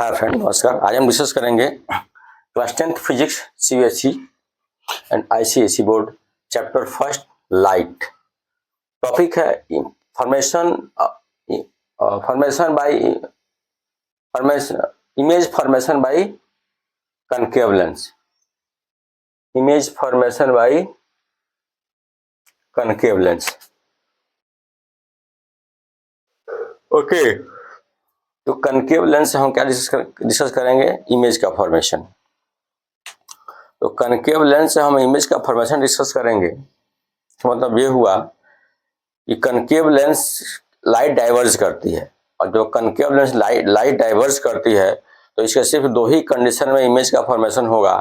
Hi friend, नमस्कार। आज हम डिस्कस करेंगे class 10th physics CBSE and ICSE board chapter first light. Topic है formation formation by image formation by concave lens. Image formation by concave lens. Okay, तो concave lens से हम क्या discuss करेंगे? इमेज का फॉर्मेशन। तो concave lens से हम इमेज का फॉर्मेशन डिस्कस करेंगे। तो मतलब ये हुआ कि कनकेव लेंस लाइट डाइवर्ज करती है, और जो कनकेव लेंस लाइट डाइवर्ज करती है तो इसके सिर्फ दो ही कंडीशन में इमेज का फॉर्मेशन होगा।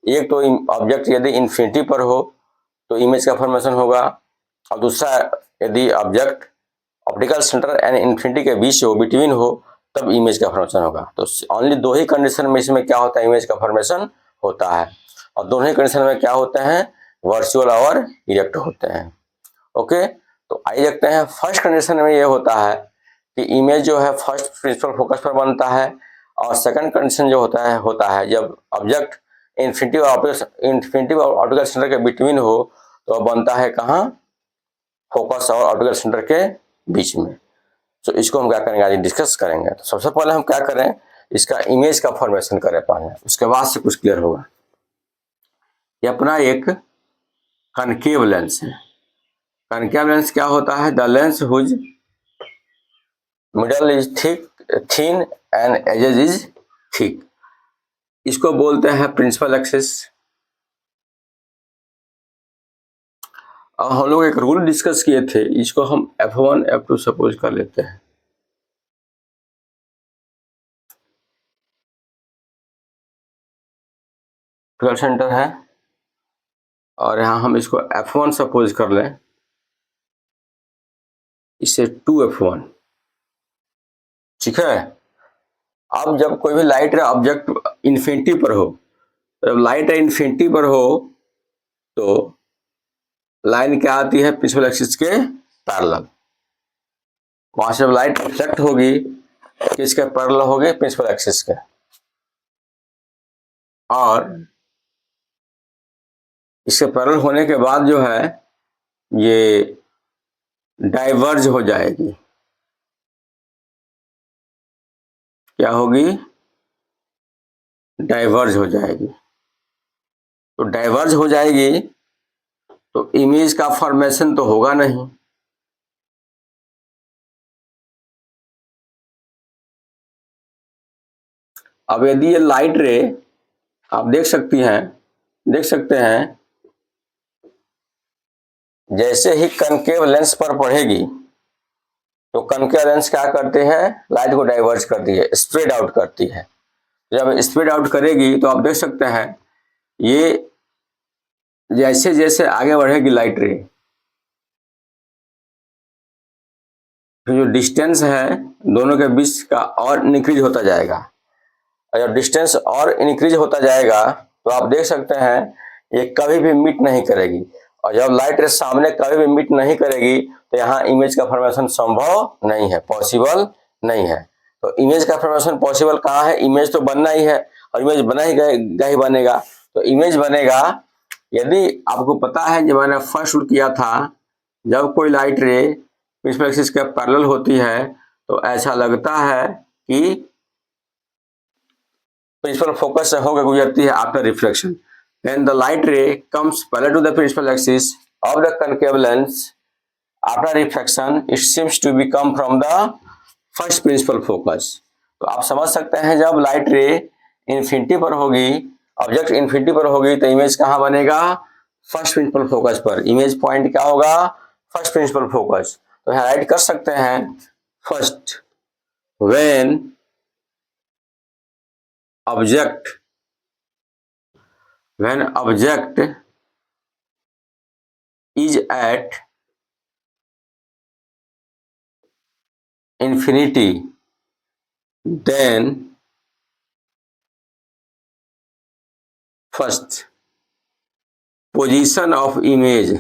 एक तो ऑब्जेक्ट यदि इन्फिनिटी पर हो तो इमेज का फॉर्मेशन होगा, और दूसरा यदि object optical centre and infinity के बीच हो, बिटवीन हो, तब इमेज का फॉर्मेशन होगा। तो ओनली दो ही कंडीशन में इसमें क्या होता है? इमेज का फॉर्मेशन होता है। और दोनों ही कंडीशन में क्या होते हैं? वर्चुअल और इरेक्ट होते हैं। ओके, तो आइए देखते हैं। फर्स्ट कंडीशन में ये होता है कि इमेज जो है फर्स्ट प्रिंसिपल फोकस पर बनता है, और सेकंड कंडीशन जो होता है जब ऑब्जेक्ट इन्फिनिटी और ऑप्टिकल सेंटर के बिटवीन हो तो बनता है कहाँ? फोकस और ऑप्टिकल सेंटर के बीच में। तो इसको हम क्या करेंगे? आज डिस्कस करेंगे। तो सबसे पहले हम क्या करें? इसका इमेज का फॉर्मेशन करें पहले, उसके बाद से कुछ क्लियर होगा। ये अपना एक कनकेव लेंस है। कनकेव लेंस क्या होता है? The lens whose middle is thin and edges is thick. इसको बोलते हैं प्रिंसिपल एक्सिस। और हम लोग एक रूल डिस्कस किए थे, इसको हम F1 F2 सपोज कर लेते हैं। ऑप्टिकल सेंटर है और यहाँ हम इसको F1 सपोज कर लें, इसे 2F1। ठीक है। अब जब कोई भी लाइट ऑब्जेक्ट इन्फिनिटी पर हो, जब लाइट इन्फिनिटी पर हो तो लाइन क्या आती है? प्रिंसिपल एक्सिस के पैरेलल। वहां से जब लाइट रिफ्लेक्ट होगी किसके पैरेलल होगी? प्रिंसिपल एक्सिस के। और इसके पैरेलल होने के बाद जो है ये डाइवर्ज हो जाएगी। क्या होगी? डाइवर्ज हो जाएगी। तो डाइवर्ज हो जाएगी तो इमेज का फॉर्मेशन तो होगा नहीं। अब यदि ये लाइट रे आप देख सकते हैं जैसे ही कनकेव लेंस पर पड़ेगी तो कनकेव लेंस क्या करती है? लाइट को डाइवर्ज करती है, स्प्रेड आउट करती है। जब स्प्रेड आउट करेगी तो आप देख सकते हैं ये जैसे जैसे आगे बढ़ेगी लाइट रे, जो डिस्टेंस है दोनों के बीच का और इंक्रीज होता जाएगा। और जब डिस्टेंस और इंक्रीज होता जाएगा तो आप देख सकते हैं ये कभी भी मीट नहीं करेगी। और जब लाइट रे सामने कभी भी मीट नहीं करेगी तो यहाँ इमेज का फॉर्मेशन संभव नहीं है, पॉसिबल नहीं है। तो इमेज का फॉर्मेशन पॉसिबल कहाँ है? इमेज तो बनना ही है, और इमेज बना ही बनेगा। तो इमेज बनेगा यदि आपको पता है, जब मैंने फर्स्ट रूल किया था, जब कोई लाइट रे प्रिंसिपल एक्सिस के पैरेलल होती है तो ऐसा लगता है कि प्रिंसिपल फोकस से होकर गुजरती है after reflection. When the light ray comes parallel to the principal axis of the concave lens after reflection, it seems to become from the first principal focus. तो आप समझ सकते हैं जब लाइट रे इन्फिनिटी पर होगी, ऑब्जेक्ट इन्फिनिटी पर होगी, तो इमेज कहाँ बनेगा? फर्स्ट प्रिंसिपल फोकस पर। इमेज पॉइंट क्या होगा? First principal focus. तो यहाँ राइट कर सकते हैं first when object is at infinity, then first position of image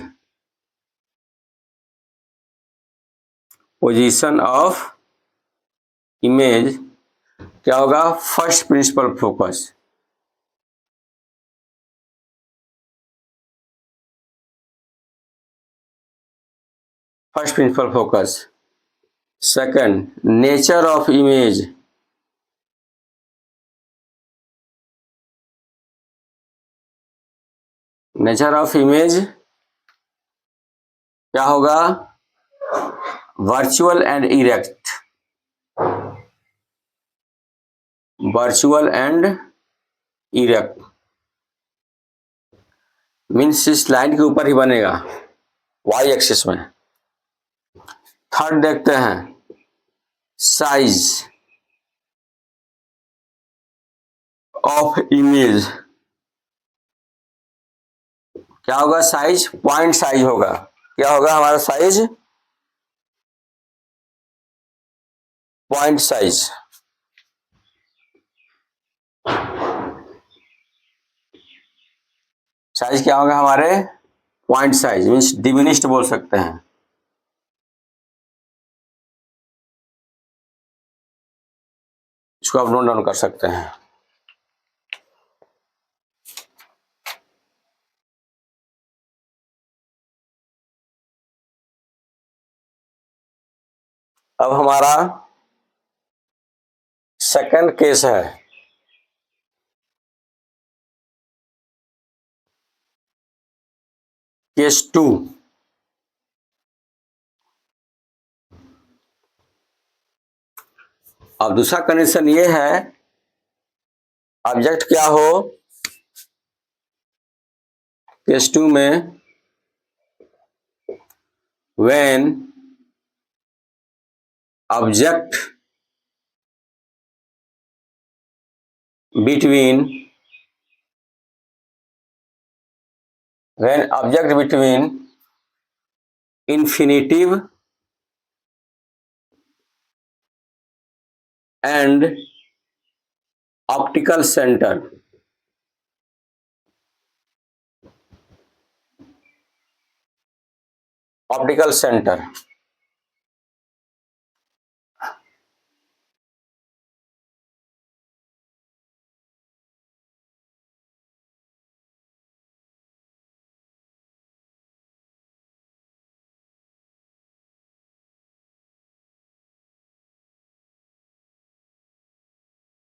क्या होगा? First principal focus. First principal focus. Second, nature of image. Nature of image क्या होगा? Virtual and erect. Virtual and erect means इस line के ऊपर ही बनेगा, Y axis में। Third देखते हैं, साइज ऑफ इमेज। क्या होगा? साइज, पॉइंट साइज होगा। क्या होगा हमारा साइज? Point size. साइज क्या होगा हमारे? पॉइंट साइज मीन्स डिमिनिश्ड बोल सकते हैं। इसको आप नोट डाउन कर सकते हैं। अब हमारा सेकंड केस है, केस 2। अब दूसरा कंडीशन ये है, ऑब्जेक्ट क्या हो? केस 2 में when object between infinitive and optical center, optical center।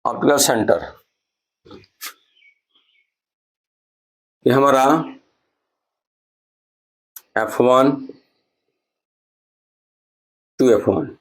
Optical centre ये हमारा F1 to F1।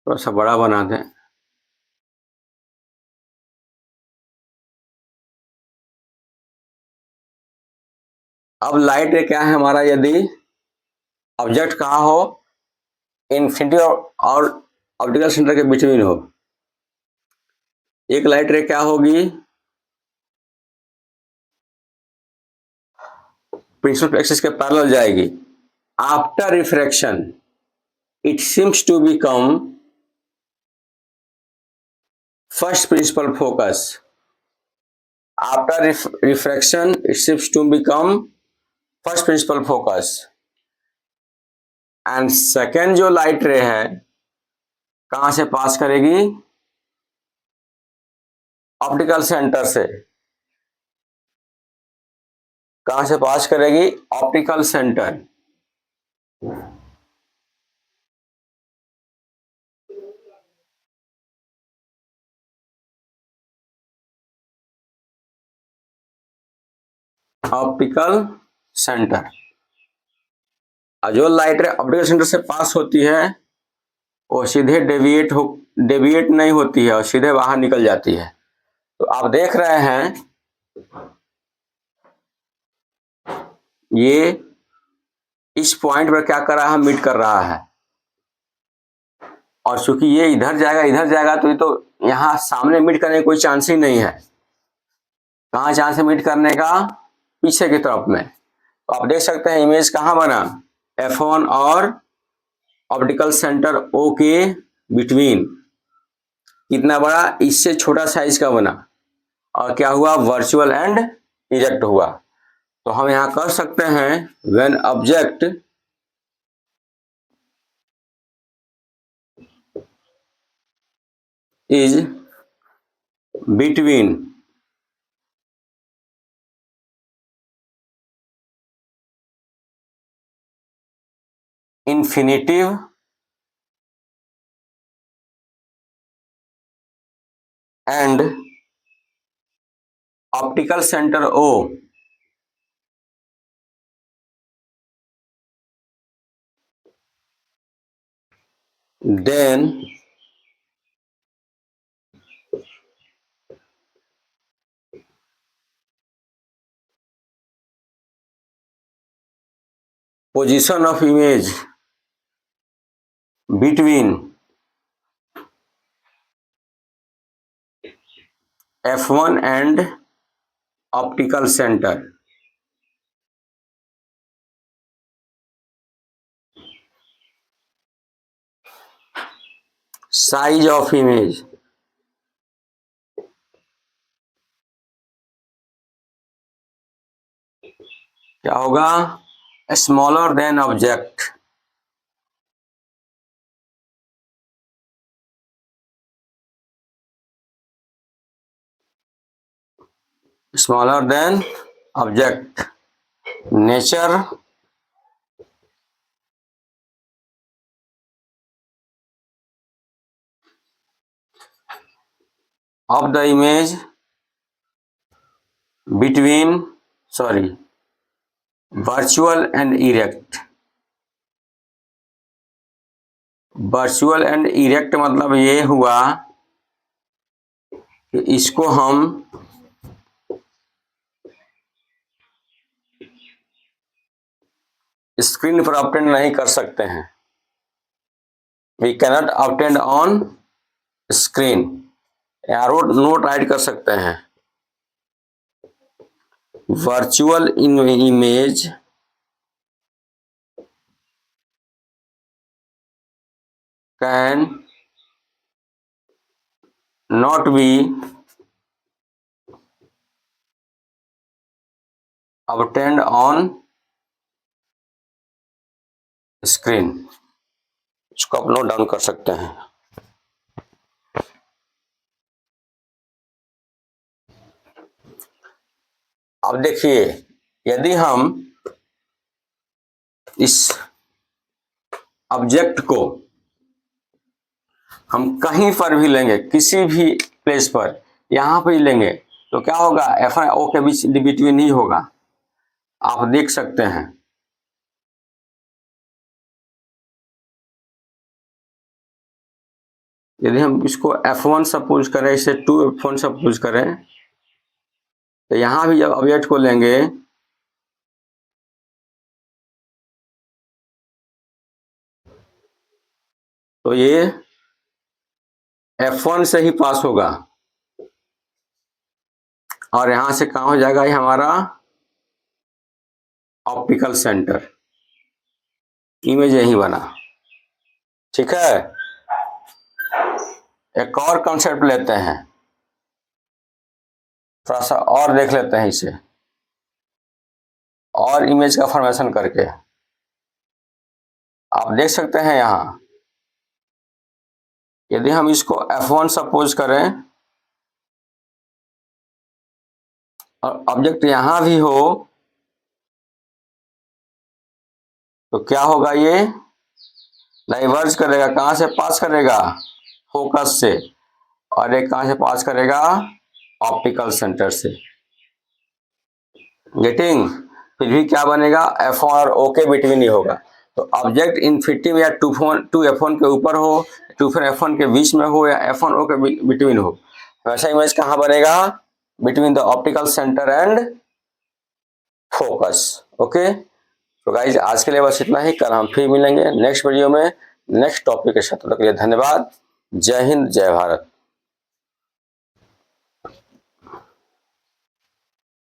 थोड़ा सा बड़ा बना दें। अब लाइट क्या है हमारा? यदि ऑब्जेक्ट कहाँ हो? इन्फिनिटी और ऑप्टिकल सेंटर के बिटवीन हो, एक लाइट रे क्या होगी? प्रिंसिपल एक्सिस के पैरेलल जाएगी। After refraction it seems to become first principal focus. After refraction it seems to become first principal focus. And second जो लाइट रे है कहां से पास करेगी? ऑप्टिकल सेंटर से। कहां से पास करेगी? Optical centre. Optical centre. और जो लाइट रे ऑप्टिकल सेंटर से पास होती है वो सीधे डेविएट नहीं होती है और सीधे बाहर निकल जाती है। तो आप देख रहे हैं ये इस पॉइंट पर क्या कर रहा है? मीट कर रहा है। और चूंकि ये इधर जाएगा तो ये तो यहां सामने मीट करने का कोई चांस ही नहीं है। कहां चांस है मीट करने का? पीछे की तरफ में। तो आप देख सकते हैं इमेज कहां बना? F1 और ऑप्टिकल सेंटर O के बिटवीन कितना बड़ा, इससे छोटा साइज का बना, और क्या हुआ, वर्चुअल एंड इरेक्ट हुआ। तो हम यहां कर सकते हैं when object is between infinitive and optical center O, then position of image between F1 and optical center size of image क्या होगा, smaller than object, smaller than object. Nature of the image between virtual and erect. Virtual and erect मतलब ये हुआ कि इसको हम screen पर obtained नहीं कर सकते हैं, we cannot obtained on screen. यहाँ नोट राइट कर सकते हैं, virtual image can not be obtained on screen. इसको आप नोट डाउन कर सकते हैं। अब देखिए, यदि हम इस ऑब्जेक्ट को हम कहीं पर भी लेंगे, किसी भी प्लेस पर, यहां पर ही लेंगे, तो क्या होगा, एफ और ओ के बीच बिटवीन ही होगा। आप देख सकते हैं, यदि हम इसको F1 सपोज करें, इसे 2F1 सपोज करें, तो यहां भी जब ऑब्जेक्ट को लेंगे तो ये F1 से ही पास होगा, और यहां से कहां हो जाएगा, ये हमारा ऑप्टिकल सेंटर, इमेज यही बना। ठीक है, एक और कॉन्सेप्ट लेते हैं, थोड़ा सा और देख लेते हैं इसे, और इमेज का फॉर्मेशन करके। आप देख सकते हैं यहां, यदि हम इसको F1 सपोज करें और ऑब्जेक्ट यहां भी हो, तो क्या होगा, ये डाइवर्ज करेगा, कहां से पास करेगा, फोकस से, और एक कहां से पास करेगा, ऑप्टिकल सेंटर से। गेटिंग, फिर भी क्या बनेगा, F1 और O के बिटवीन ही होगा। तो ऑब्जेक्ट इनफिनिटी में या 2F1 के ऊपर हो, 2F1 के बीच में हो, या F1 O के बिटवीन हो, वैसा इमेज कहां बनेगा, between the optical centre and focus. Okay, तो गाइज आज के लिए बस इतना ही। कल हम फिर मिलेंगे नेक्स्ट वीडियो में नेक्स्ट टॉपिक के साथ। तब तक के लिए धन्यवाद। जय हिंद, जय भारत।